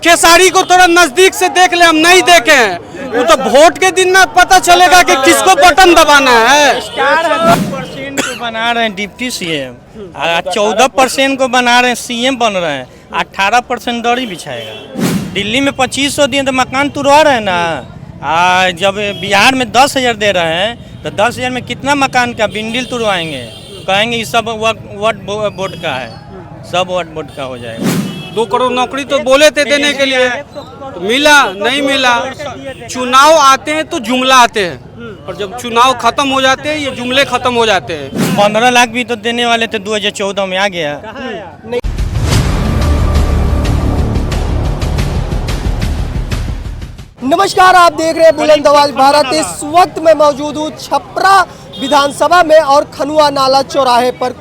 खेसारी को थोड़ा नजदीक से देख ले, हम नहीं देखे हैं। वो तो वोट के दिन में पता चलेगा कि किसको बटन दबाना है। 10% को बना रहे हैं डिप्टी सीएम, 14% को बना रहे हैं सीएम बन रहे हैं, 18% दौड़ी बिछाएगा। दिल्ली में 2500 दिए तो मकान तुड़वा रहे हैं ना। जब बिहार में 10,000 दे रहे हैं तो 10,000 में कितना मकान का बिंडिल तुड़वाएंगे। कहेंगे ये सब वोट बोर्ड का है, सब वोट बोर्ड का हो जाएगा। 2 करोड़ नौकरी तो बोले थे देने के लिए, तो मिला नहीं मिला। चुनाव आते हैं तो जुमला आते हैं, और जब चुनाव खत्म हो जाते हैं ये जुमले खत्म हो जाते हैं। 15 लाख भी तो देने वाले थे, 2014 में आ गया। नमस्कार, आप देख रहे हैं बुलंद आवाज भारत। इस वक्त मैं मौजूद हूँ छपरा विधानसभा में और खनुआ नाला चौराहे पर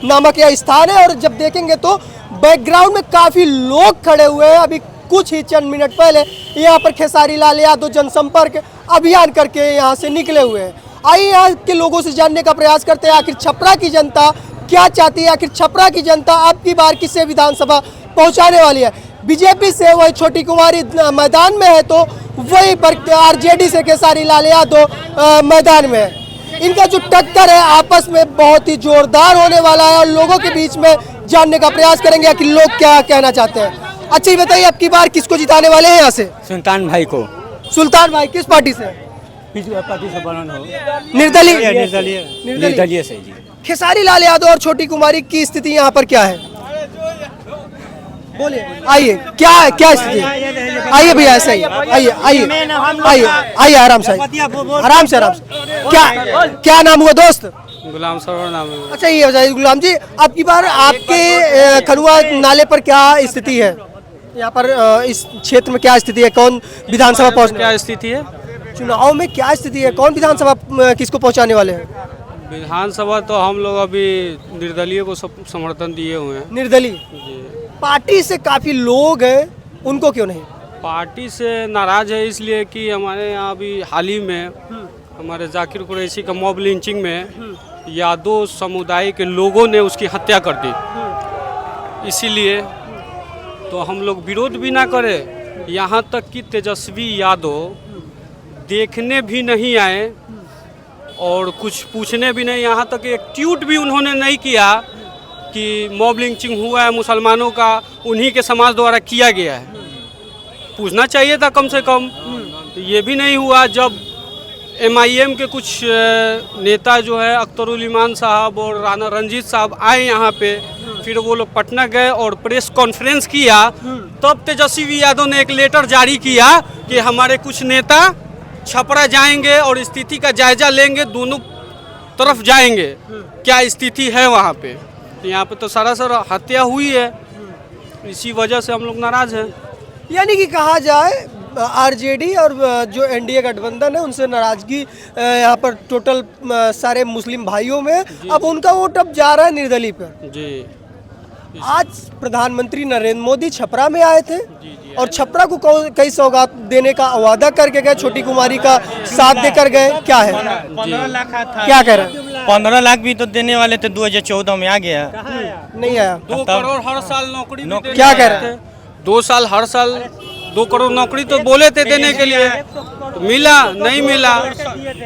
नामक यह स्थान है। और जब देखेंगे तो बैकग्राउंड में काफी लोग खड़े हुए हैं। अभी कुछ ही चंद मिनट पहले यहाँ पर खेसारी लाल यादव जनसंपर्क अभियान करके यहाँ से निकले हुए हैं। आइए यहाँ के लोगों से जानने का प्रयास करते हैं आखिर छपरा की जनता क्या चाहती है, आखिर छपरा की जनता अब की बार किसे विधानसभा पहुँचाने वाली है। बीजेपी से वही छोटी कुमारी मैदान में है, तो वहीं पर आरजेडी से खेसारी लाल यादव मैदान में है। इनका जो टक्कर है आपस में बहुत ही जोरदार होने वाला है और लोगों के बीच में जानने का प्रयास करेंगे कि लोग क्या कहना चाहते हैं। अच्छा, ये बताइए अब की बार किसको जिताने वाले हैं यहाँ से? सुल्तान भाई को। सुल्तान भाई किस पार्टी से? पार्टी से बना हो। निर्दलीय से जी। खेसारी लाल यादव और छोटी कुमारी की स्थिति यहाँ पर क्या है? बोलिए, आइए क्या स्थिति है? आइए भैया, ऐसे ही आइए आराम से आराम से क्या नाम हुआ दोस्त? गुलाम सरोवर नाम है। अच्छा, ये बताइए गुलाम जी, अब की बार आपके खनुआ नाले पर क्या स्थिति है? यहाँ पर इस क्षेत्र में क्या स्थिति है? कौन विधानसभा पहुँच? क्या स्थिति है चुनाव में? क्या स्थिति है? कौन विधानसभा किसको पहुँचाने वाले हैं? विधानसभा तो हम लोग अभी निर्दलीय को समर्थन दिए हुए हैं। निर्दलीय पार्टी से काफी लोग हैं, उनको क्यों नहीं? पार्टी से नाराज है इसलिए कि हमारे यहाँ अभी हाल ही में हमारे जाकिर कुरैशी का मॉब लिंचिंग में यादव समुदाय के लोगों ने उसकी हत्या कर दी। इसीलिए तो हम लोग विरोध भी ना करें, यहाँ तक कि तेजस्वी यादव देखने भी नहीं आए और कुछ पूछने भी नहीं। यहाँ तक एक ट्वीट भी उन्होंने नहीं किया कि मॉब लिंचिंग हुआ है मुसलमानों का, उन्हीं के समाज द्वारा किया गया है। पूछना चाहिए था कम से कम। तो ये भी नहीं हुआ। जब MIM के कुछ नेता जो है अख्तरुल ईमान साहब और राणा रंजीत साहब आए यहाँ पे, फिर वो लोग पटना गए और प्रेस कॉन्फ्रेंस किया, तब तेजस्वी यादव ने एक लेटर जारी किया कि हमारे कुछ नेता छपरा जाएंगे और स्थिति का जायजा लेंगे, दोनों तरफ जाएंगे क्या स्थिति है वहाँ पे। तो यहाँ पे तो सरासर हत्या हुई है, इसी वजह से हम लोग नाराज हैं। यानी कि कहा जाए आरजेडी और जो एनडीए गठबंधन है उनसे नाराजगी यहाँ पर टोटल सारे मुस्लिम भाइयों में। अब उनका वोट अब जा रहा है निर्दलीय पर जी। आज प्रधानमंत्री नरेंद्र मोदी छपरा में आए थे और छपरा को कई सौगात देने का वादा करके गए, छोटी कुमारी का साथ देकर गए। क्या है? 15 लाख था। क्या कह रहे हैं? 15 लाख भी तो देने वाले थे, 2014 में आ गया। नहीं आया। 2 करोड़ हर साल नौकरी क्या कह रहे हैं? 2 साल हर साल 2 करोड़ नौकरी तो बोले थे देने के लिए, तो मिला नहीं मिला।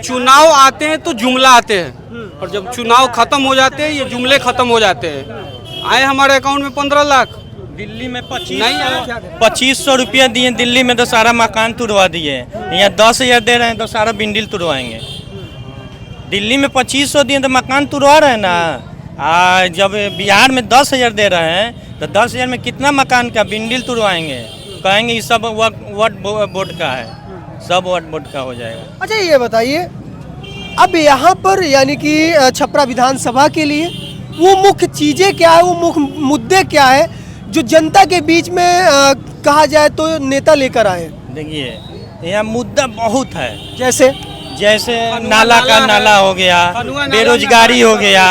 चुनाव आते हैं तो जुमला आते हैं, और जब चुनाव खत्म हो जाते हैं ये जुमले खत्म हो जाते हैं। आए हमारे अकाउंट में 15 लाख, दिल्ली में 2500 रुपया दिए, दिल्ली में तो सारा मकान तुड़वा दिए। यहाँ 10,000 दे रहे हैं तो सारा बिंडिल तुड़वाएंगे। दिल्ली में 2500 दिए तो मकान तुड़वा रहे हैं ना। जब बिहार में 10,000 दे रहे हैं तो 10,000 में कितना मकान का बिंडिल तुड़वाएंगे। कहेंगे ये सब वोट बोर्ड का है, सब वोट बोर्ड का हो जाएगा। अच्छा, ये बताइए अब यहाँ पर यानी कि छपरा विधानसभा के लिए वो मुख्य चीजें क्या है, वो मुख्य मुद्दे क्या है जो जनता के बीच में कहा जाए तो नेता लेकर आए? देखिए, यहाँ मुद्दा बहुत है। जैसे नाला का नाला हो गया, बेरोजगारी हो गया,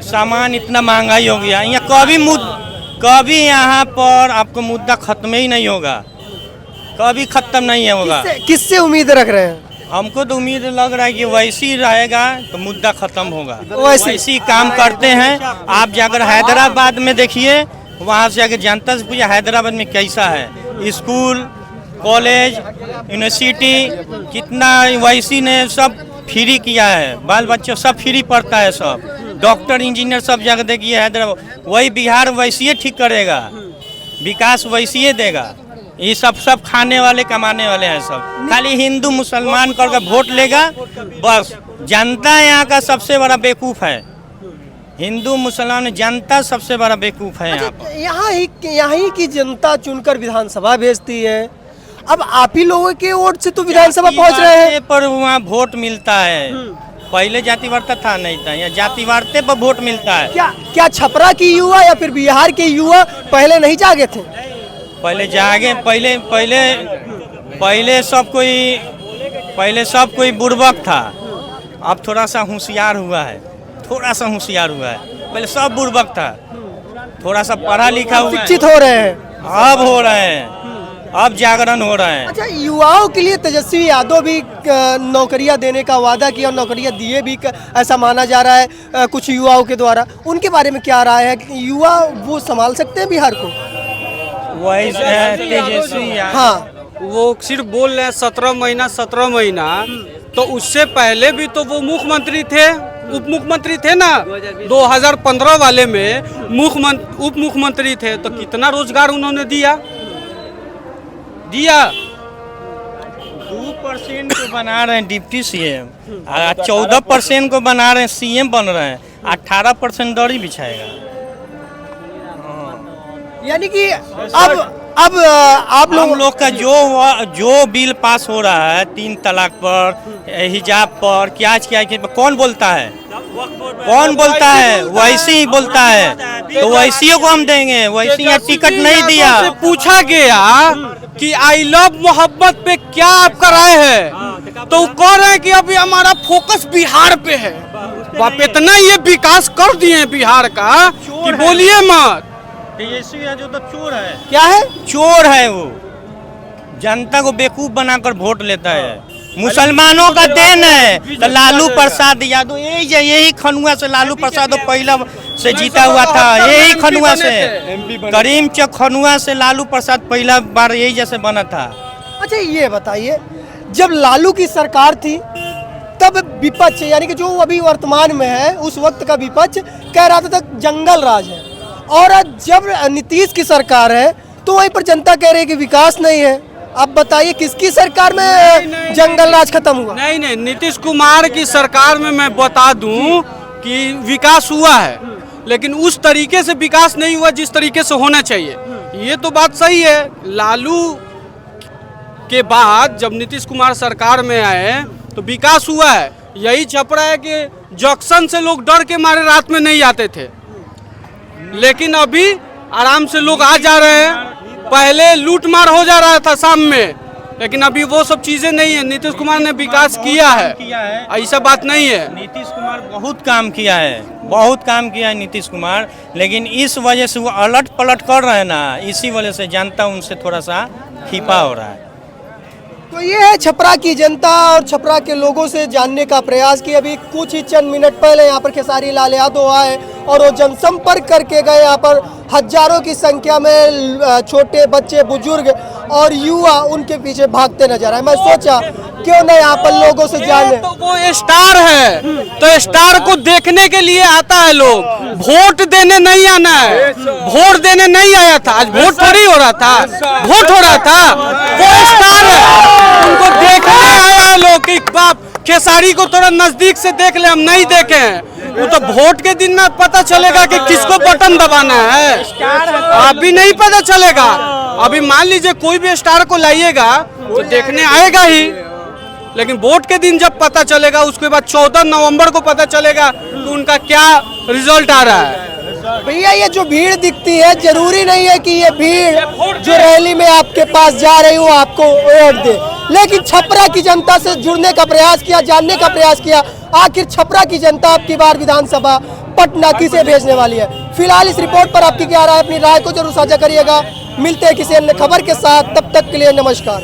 सामान इतना महंगाई हो गया। यहाँ कभी यहाँ पर आपको मुद्दा खत्म ही नहीं होगा, कभी खत्म नहीं होगा। किससे उम्मीद रख रहे हैं? हमको तो उम्मीद लग रहा है कि वैसे ही रहेगा तो मुद्दा खत्म होगा। वैसे ही काम करते हैं। आप जाकर हैदराबाद में देखिए, वहाँ से आके जनता से पूछिए हैदराबाद में कैसा है। स्कूल, कॉलेज, यूनिवर्सिटी, कितना वैसी ने सब फ्री किया है। बाल बच्चों सब फ्री पढ़ता है, सब डॉक्टर इंजीनियर सब जगह देखिए हैदराबाद। वही बिहार वैसे ही ठीक करेगा, विकास वैसे ही देगा। ये सब खाने वाले कमाने वाले हैं सब। खाली हिंदू मुसलमान करके वोट लेगा बस। जनता यहाँ का सबसे बड़ा बेवकूफ़ है। हिंदू मुसलमान जनता सबसे बड़ा बेवकूफ़ है यहाँ पर। यहाँ ही की जनता चुनकर विधानसभा भेजती है। अब आप ही लोगों के वोट से तो विधानसभा पहुंच रहे हैं। पर वहाँ वोट मिलता है। पहले जातिवारता था नहीं था, यहाँ जातिवारते पर वोट मिलता है। क्या छपरा की युवा या फिर बिहार के युवा पहले नहीं जागे थे? पहले जागे, पहले सब कोई बुड़बक था। अब थोड़ा सा होशियार हुआ है, पहले सब बुड़बक था, थोड़ा सा पढ़ा लिखा हुआ, शिक्षित हो रहे हैं, अब हो रहे हैं, अब जागरण हो रहा है। अच्छा, युवाओं के लिए तेजस्वी यादव भी नौकरियां देने का वादा किया और नौकरियां दिए भी, ऐसा माना जा रहा है कुछ युवाओं के द्वारा। उनके बारे में क्या राय है कि युवा वो संभाल सकते हैं बिहार को? वही तेजस्वी, हाँ, वो सिर्फ बोल रहे हैं 17 महीना, तो उससे पहले भी तो वो मुख्यमंत्री थे, उप मुख्यमंत्री थे ना। 2015 वाले में उप मुख्यमंत्री थे, तो कितना रोजगार उन्होंने दिया। 2% को बना रहे हैं डिप्टी सीएम, 14% को बना रहे हैं सीएम बन रहे हैं, 18% दौड़ी बिछाएगा। यानी कि अब आप लोग का जो बिल पास हो रहा है 3 तलाक पर, हिजाब पर, क्या कौन बोलता है? वैसे ही बोलता है, तो वैसी को हम देंगे। वैसे यहाँ टिकट नहीं दिया। पूछा गया कि आई लव मोहब्बत पे क्या आपका राय है, तो वो कह रहे हैं कि अभी हमारा फोकस बिहार पे है। बाप इतना ये विकास कर दिए बिहार का कि बोलिए मत। जो तो चोर है। क्या है? चोर है वो, जनता को बेवकूफ बनाकर वोट लेता है। मुसलमानों का देन है। तो लालू प्रसाद यादव यही खनुआ से लालू प्रसाद पहला से जीता हुआ था, यही खनुआ से, करीम चौक खनुआ से लालू प्रसाद पहला बार यही जैसे बना था। अच्छा, ये बताइए, जब लालू की सरकार थी तब विपक्ष यानी कि जो अभी वर्तमान में है उस वक्त का विपक्ष कह रहा था जंगल राज है, और जब नीतीश की सरकार है तो वहीं पर जनता कह रही है कि विकास नहीं है। अब बताइए किसकी सरकार में जंगल राज खत्म हुआ? नहीं, नीतीश कुमार की सरकार में मैं बता दूं कि विकास हुआ है, लेकिन उस तरीके से विकास नहीं हुआ जिस तरीके से होना चाहिए। ये तो बात सही है। लालू के बाद जब नीतीश कुमार सरकार में आए तो विकास हुआ है। यही छपरा है कि जंक्शन से लोग डर के मारे रात में नहीं आते थे, लेकिन अभी आराम से लोग आ जा रहे हैं। पहले लूट मार हो जा रहा था शाम में, लेकिन अभी वो सब चीजें नहीं है। नीतीश कुमार ने विकास किया है, ऐसा बात नहीं है। नीतीश कुमार बहुत काम किया है नीतीश कुमार, लेकिन इस वजह से वो अलट पलट कर रहे हैं ना, इसी वजह से जनता उनसे थोड़ा सा खिपा हो रहा है। तो ये है छपरा की जनता और छपरा के लोगों से जानने का प्रयास कि अभी कुछ ही चंद मिनट पहले यहाँ पर खेसारी लाल यादव आए और वो जनसंपर्क करके गए। यहाँ पर हजारों की संख्या में छोटे बच्चे, बुजुर्ग और युवा उनके पीछे भागते नजर आए। मैं सोचा क्यों ना यहाँ पर लोगों से जाने। तो वो स्टार है, तो स्टार को देखने के लिए आता है लोग, वोट देने नहीं आना है। वोट देने नहीं आया था, आज वोट थोड़ी हो रहा था, वोट हो रहा था। वो स्टार है, उनको देखने आया है लोग कि बाप खेसारी को थोड़ा नजदीक से देख ले। हम नहीं देखे हैं, वो तो वोट के दिन में पता चलेगा कि किसको बटन दबाना है। अभी नहीं पता चलेगा। अभी मान लीजिए कोई भी स्टार को लाइएगा तो देखने आएगा ही, लेकिन वोट के दिन जब पता चलेगा, उसके बाद 14 नवंबर को पता चलेगा कि उनका क्या रिजल्ट आ रहा है। भैया, ये जो भीड़ दिखती है, जरूरी नहीं है कि ये भीड़ जो रैली में आपके पास जा रही हो आपको वोट दे, लेकिन छपरा की जनता से जुड़ने का प्रयास किया, जानने का प्रयास किया आखिर छपरा की जनता अब की बार विधानसभा पटना किसे भेजने वाली है। फिलहाल इस रिपोर्ट पर आपकी क्या राय, अपनी राय को जरूर साझा करिएगा। मिलते हैं किसी अन्य खबर के साथ, तब तक के लिए नमस्कार।